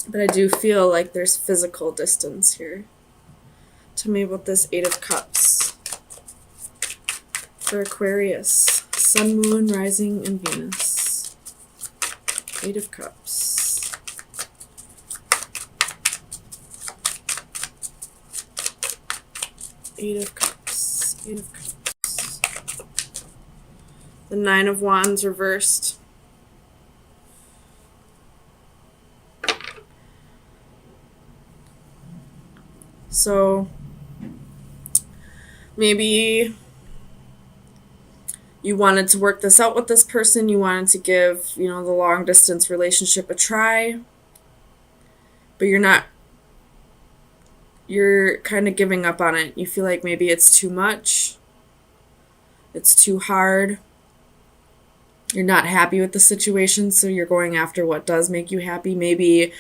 But I do feel like there's physical distance here. Tell me about this Eight of Cups for Aquarius. Sun, Moon, Rising, and Venus. Eight of Cups. Eight of Cups. Eight of Cups. The Nine of Wands reversed. So maybe you wanted to work this out with this person. You wanted to give, the long distance relationship a try. But you're kind of giving up on it. You feel like maybe it's too much. It's too hard. You're not happy with the situation, so you're going after what does make you happy. Maybe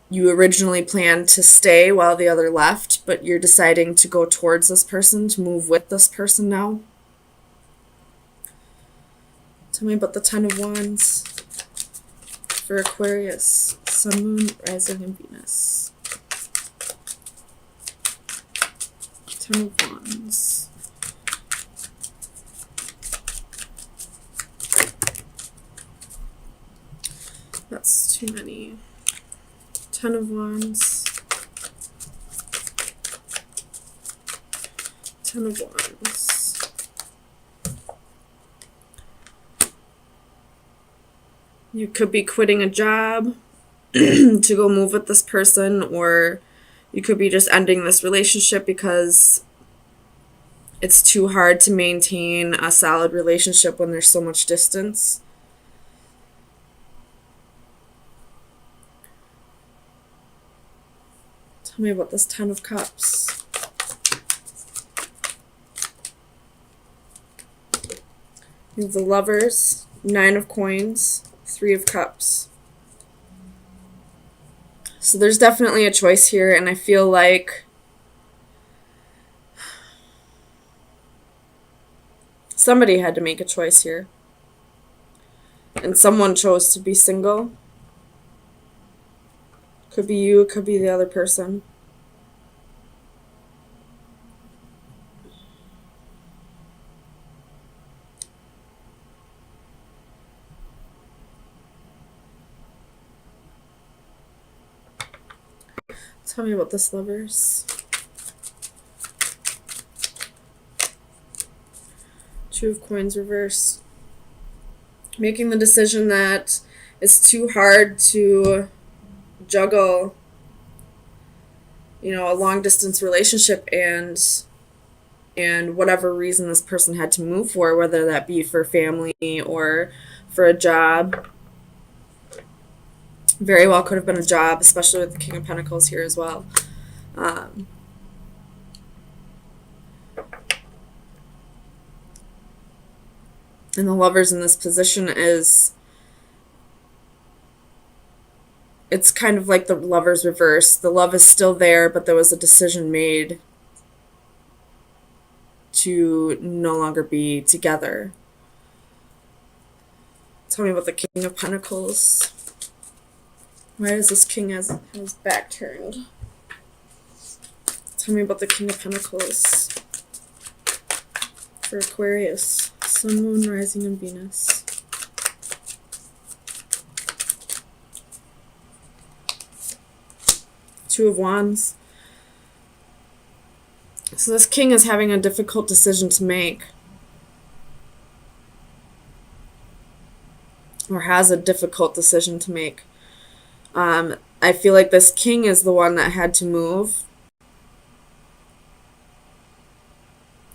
you originally planned to stay while the other left, but you're deciding to go towards this person, to move with this person now. Tell me about the Ten of Wands for Aquarius. Sun, Moon, Rising, and Venus. Ten of Wands. That's too many. Ten of Wands. Ten of Wands. You could be quitting a job to go move with this person, or you could be just ending this relationship because it's too hard to maintain a solid relationship when there's so much distance. Tell me about this Ten of Cups. You have the Lovers, Nine of Coins, Three of Cups. So there's definitely a choice here, and I feel like somebody had to make a choice here. And someone chose to be single. Could be you, it could be the other person. Tell me about this, Lovers. Two of Coins reversed. Making the decision that it's too hard to juggle, a long distance relationship and whatever reason this person had to move for, whether that be for family or for a job. Very well could have been a job, especially with the King of Pentacles here as well. And the Lovers in this position it's kind of like the Lovers reverse. The love is still there, but there was a decision made to no longer be together. Tell me about the King of Pentacles. Why does this king have his back turned? Tell me about the King of Pentacles for Aquarius. Sun, Moon, Rising, and Venus. Two of Wands. So this king is having a difficult decision to make. Or has a difficult decision to make. I feel like this king is the one that had to move.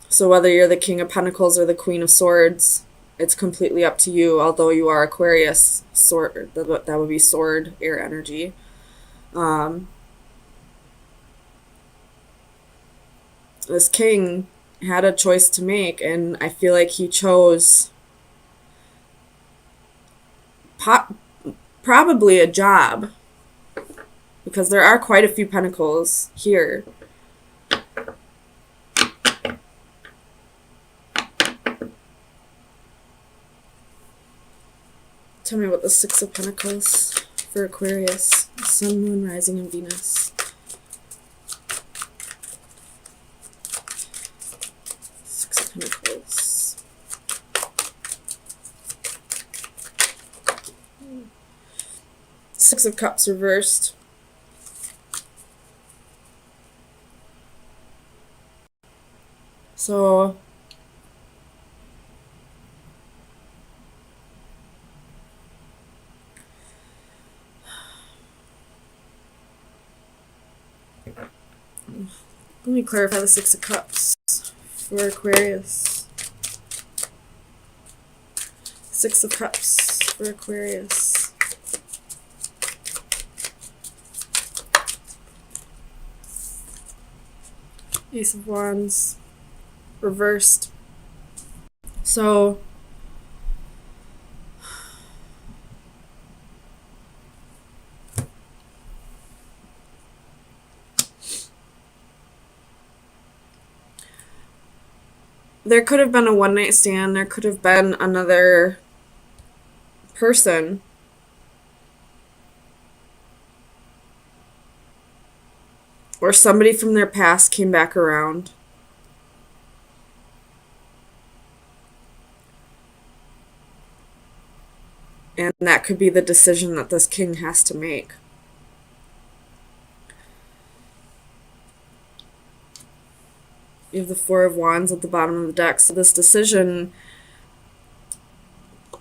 So whether you're the King of Pentacles or the Queen of Swords, it's completely up to you. Although you are Aquarius, sword, that would be sword, air energy. This king had a choice to make, and I feel like he chose probably a job, because there are quite a few pentacles here. Tell me about the Six of Pentacles for Aquarius, Sun, Moon, Rising, and Venus. Six of Pentacles. Six of Cups reversed. So let me clarify the Six of Cups for Aquarius. Six of Cups for Aquarius. Ace of Wands reversed. So there could have been a one-night stand. There could have been another person. Or somebody from their past came back around. And that could be the decision that this king has to make. You have the Four of Wands at the bottom of the deck. So this decision,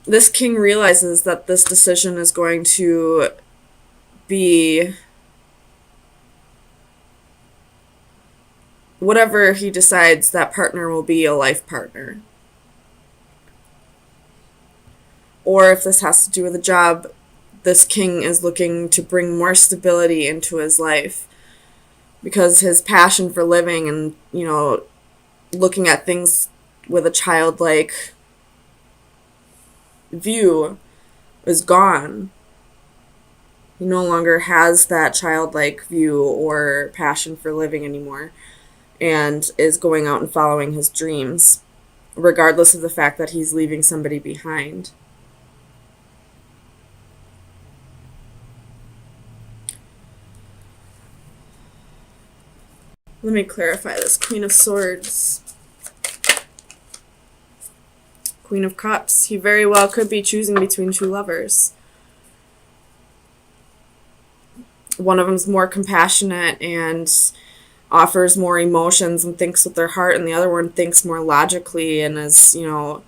this king realizes that this decision is going to be whatever he decides, that partner will be a life partner. Or if this has to do with a job, this king is looking to bring more stability into his life, because his passion for living and, you know, looking at things with a childlike view is gone. He no longer has that childlike view or passion for living anymore, and is going out and following his dreams, regardless of the fact that he's leaving somebody behind. Let me clarify this. Queen of Swords. Queen of Cups. He very well could be choosing between two lovers. One of them's more compassionate and offers more emotions and thinks with their heart, and the other one thinks more logically and is, you know,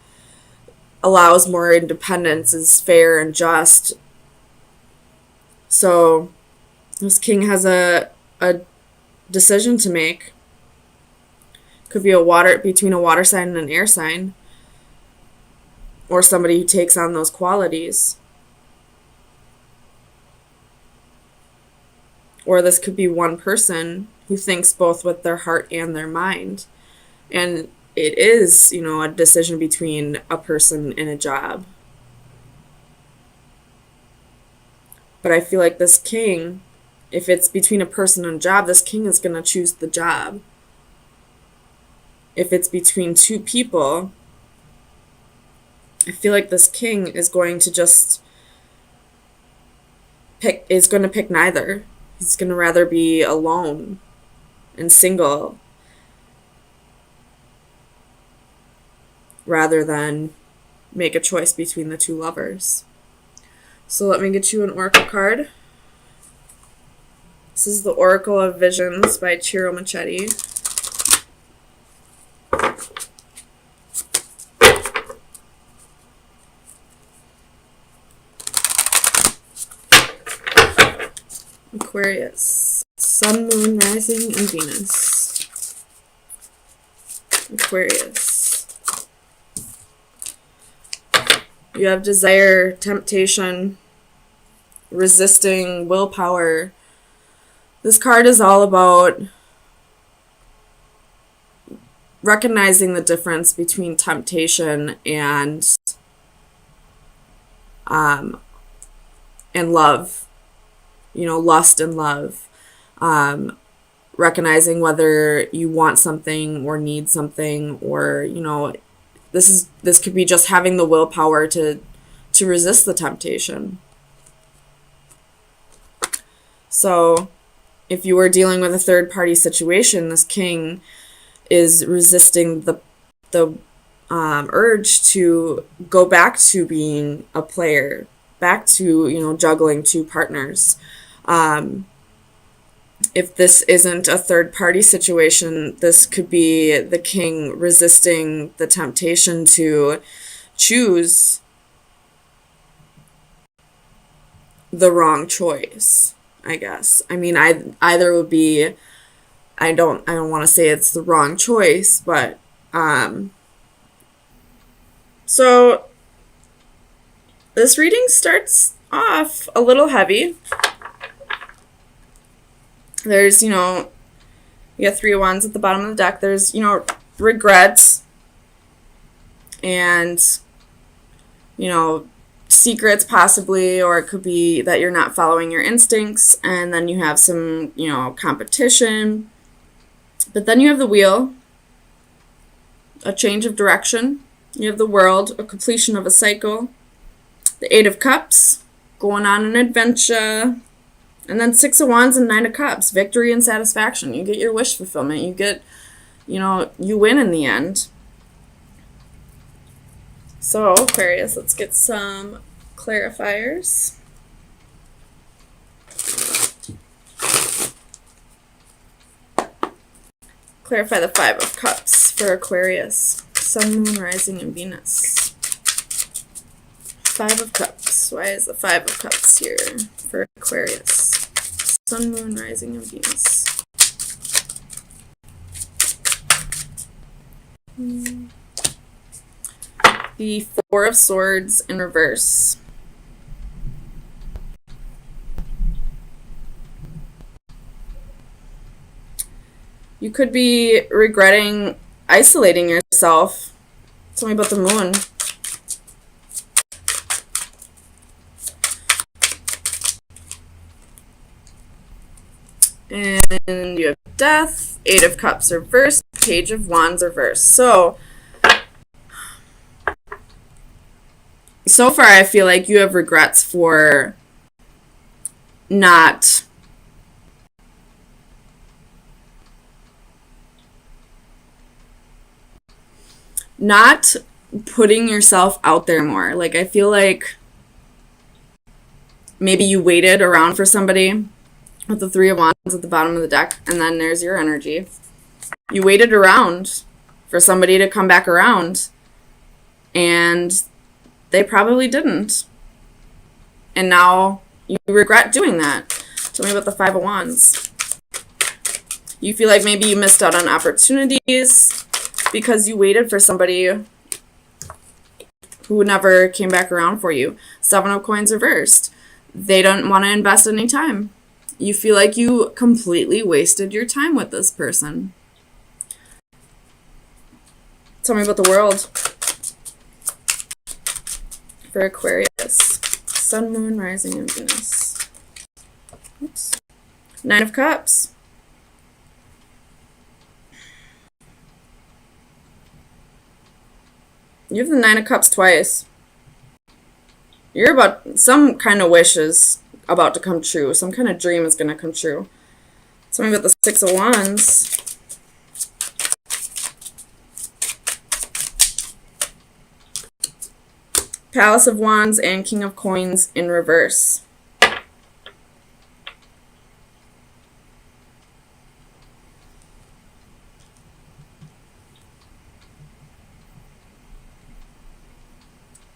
allows more independence, is fair and just. So this king has a decision to make. Could be between a water sign and an air sign, or somebody who takes on those qualities. Or this could be one person who thinks both with their heart and their mind. And it is, you know, a decision between a person and a job. But I feel like this king, if it's between a person and a job, this king is going to choose the job. If it's between two people, I feel like this king is going to just pick neither. He's going to rather be alone and single rather than make a choice between the two lovers. So let me get you an oracle card. This is the Oracle of Visions by Ciro Machete. Aquarius. Sun, Moon, Rising, and Venus. Aquarius. You have desire, temptation, resisting, willpower. This card is all about recognizing the difference between temptation and love. You know, lust and love. Recognizing whether you want something or need something, or, you know, this could be just having the willpower to resist the temptation. So if you were dealing with a third party situation, this king is resisting the urge to go back to being a player, back to, juggling two partners. If this isn't a third party situation, this could be the king resisting the temptation to choose the wrong choice, I guess. I mean, either would be, I don't want to say it's the wrong choice, but so this reading starts off a little heavy. There's, you have 3 of Wands at the bottom of the deck. There's, regrets and, secrets possibly, or it could be that you're not following your instincts, and then you have some, competition. But then you have the Wheel, a change of direction. You have the World, a completion of a cycle. The 8 of Cups, going on an adventure. And then 6 of Wands and 9 of Cups, victory and satisfaction. You get your wish fulfillment. You get, you win in the end. So, Aquarius, let's get some clarifiers. Clarify the 5 of Cups for Aquarius. Sun, Moon, Rising, and Venus. 5 of Cups. Why is the 5 of Cups here for Aquarius? Sun, Moon, Rising, and Venus. The 4 of Swords in reverse. You could be regretting isolating yourself. Tell me about the Moon. And you have Death, 8 of Cups reversed, Page of Wands reversed. So far I feel like you have regrets for not putting yourself out there more. Like, I feel like maybe you waited around for somebody with the 3 of Wands at the bottom of the deck, and then there's your energy. You waited around for somebody to come back around, and they probably didn't. And now you regret doing that. Tell me about the 5 of Wands. You feel like maybe you missed out on opportunities because you waited for somebody who never came back around for you. 7 of Coins reversed. They don't want to invest any time. You feel like you completely wasted your time with this person. Tell me about the World for Aquarius. Sun, Moon, Rising, and Venus. Oops. 9 of Cups. You have the 9 of Cups twice. You're about, some kind of wish is about to come true. Some kind of dream is going to come true. Tell me about the 6 of Wands. Palace of Wands and King of Coins in reverse.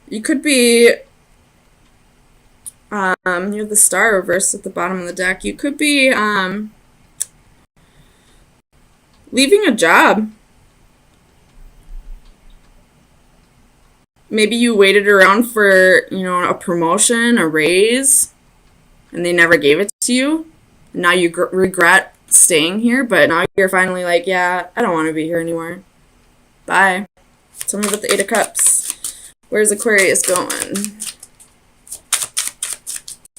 You could be, you have the Star reversed at the bottom of the deck. You could be leaving a job. Maybe you waited around for, a promotion, a raise, and they never gave it to you. And now you regret staying here, but now you're finally like, yeah, I don't want to be here anymore. Bye. Tell me about the 8 of Cups. Where's Aquarius going?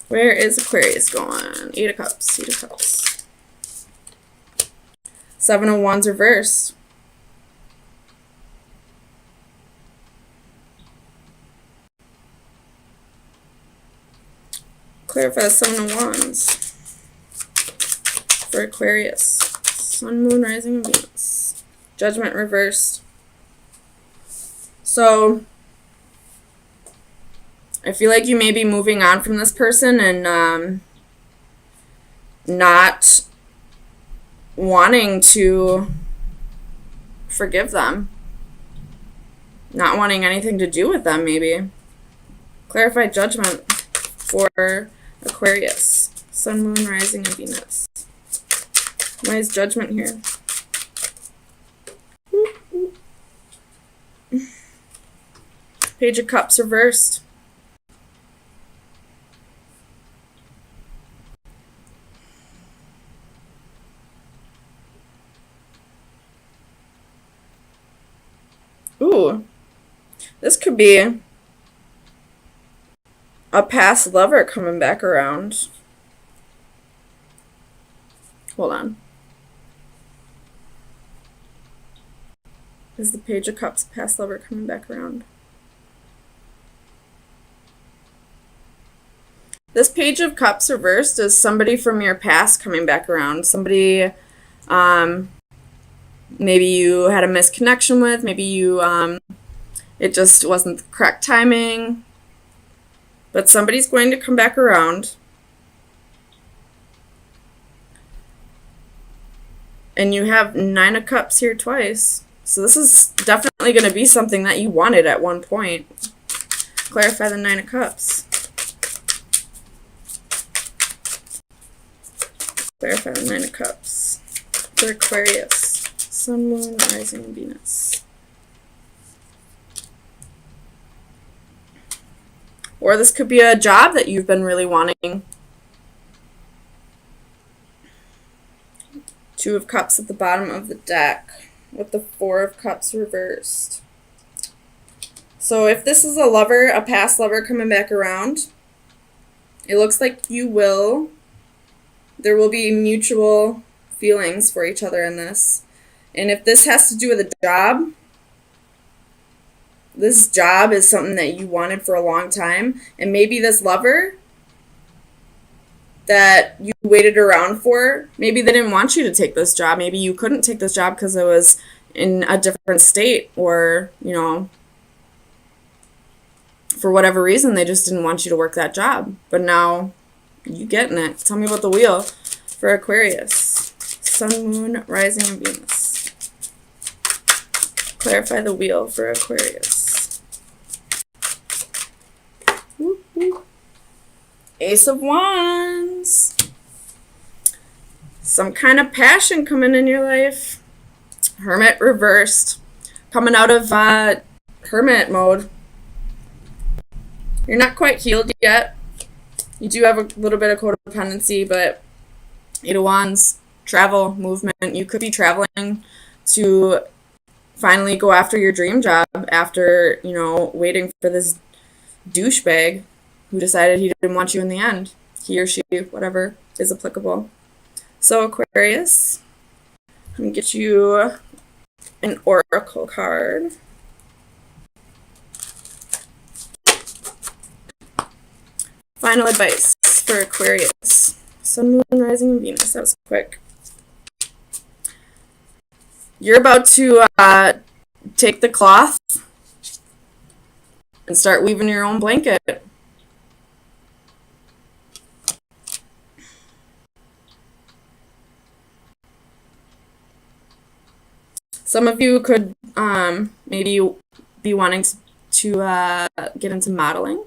Where is Aquarius going? 8 of Cups, 8 of Cups. 7 of Wands reversed. Clarify the 7 of Wands. for Aquarius. Sun, Moon, Rising, and Venus. Judgment reversed. So I feel like you may be moving on from this person and not wanting to forgive them. Not wanting anything to do with them, maybe. Clarified judgment for Aquarius. Sun, Moon, Rising, and Venus. Why is judgment here? Page of Cups reversed. Ooh. This could be a past lover coming back around. Hold on. Is the Page of Cups past lover coming back around? This Page of Cups reversed is somebody from your past coming back around. Somebody maybe you had a misconnection with. Maybe you it just wasn't the correct timing. But somebody's going to come back around. And you have 9 of Cups here twice. So this is definitely going to be something that you wanted at one point. Clarify the 9 of Cups. Clarify the 9 of Cups for Aquarius. Sun, Moon, Rising, and Venus. Or this could be a job that you've been really wanting. 2 of Cups at the bottom of the deck with the 4 of Cups reversed. So if this is a lover, a past lover coming back around, it looks like there will be mutual feelings for each other in this. And if this has to do with a job, this job is something that you wanted for a long time. And maybe this lover that you waited around for, maybe they didn't want you to take this job. Maybe you couldn't take this job because it was in a different state, or, for whatever reason, they just didn't want you to work that job. But now you getting it. Tell me about the wheel for Aquarius. Sun, Moon, Rising, and Venus. Clarify the wheel for Aquarius. Whoop, whoop. Ace of Wands. Some kind of passion coming in your life. Hermit reversed. Coming out of hermit mode. You're not quite healed yet. You do have a little bit of codependency, but 8 of Wands, travel, movement. You could be traveling to finally go after your dream job after, waiting for this douchebag who decided he didn't want you in the end. He or she, whatever is applicable. So Aquarius, I'm going to get you an oracle card. Final advice for Aquarius. Sun, Moon, Rising, and Venus. That was quick. You're about to take the cloth and start weaving your own blanket. Some of you could maybe be wanting to get into modeling.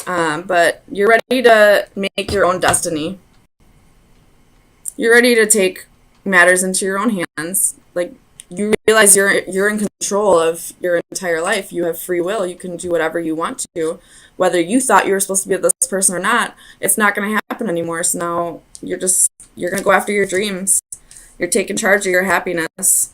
But you're ready to make your own destiny. You're ready to take matters into your own hands. Like, you realize you're in control of your entire life. You have free will. You can do whatever you want to. Whether you thought you were supposed to be with this person or not, it's not going to happen anymore. So now you're going to go after your dreams. You're taking charge of your happiness.